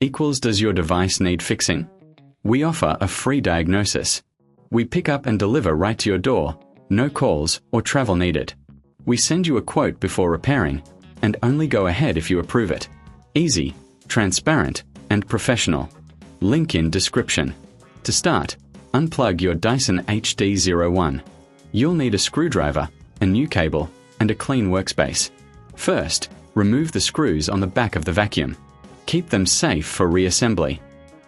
equals does your device need fixing? We offer a free diagnosis. We pick up and deliver right to your door, no calls or travel needed. We send you a quote before repairing, and only go ahead if you approve it. Easy, transparent, and professional. Link in description. To start, unplug your Dyson HD01. You'll need a screwdriver, a new cable, and a clean workspace. First, remove the screws on the back of the vacuum. Keep them safe for reassembly.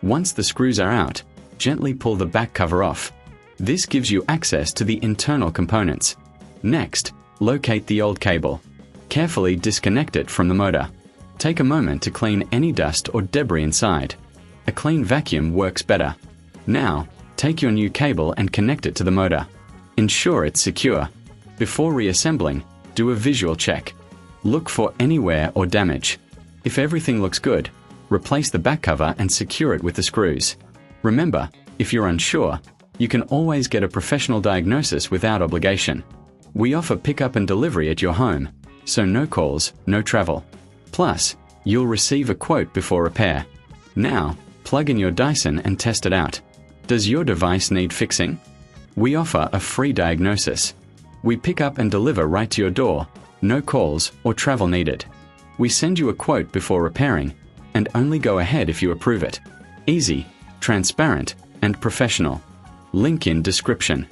Once the screws are out, gently pull the back cover off. This gives you access to the internal components. Next, locate the old cable. Carefully disconnect it from the motor. Take a moment to clean any dust or debris inside. A clean vacuum works better. Now, take your new cable and connect it to the motor. Ensure it's secure. Before reassembling, do a visual check. Look for any wear or damage. If everything looks good, replace the back cover and secure it with the screws. Remember, if you're unsure, you can always get a professional diagnosis without obligation. We offer pickup and delivery at your home, so no calls, no travel. Plus, you'll receive a quote before repair. Now, plug in your Dyson and test it out. Does your device need fixing? We offer a free diagnosis. We pick up and deliver right to your door, no calls or travel needed. We send you a quote before repairing, and only go ahead if you approve it. Easy, transparent, and professional. Link in description.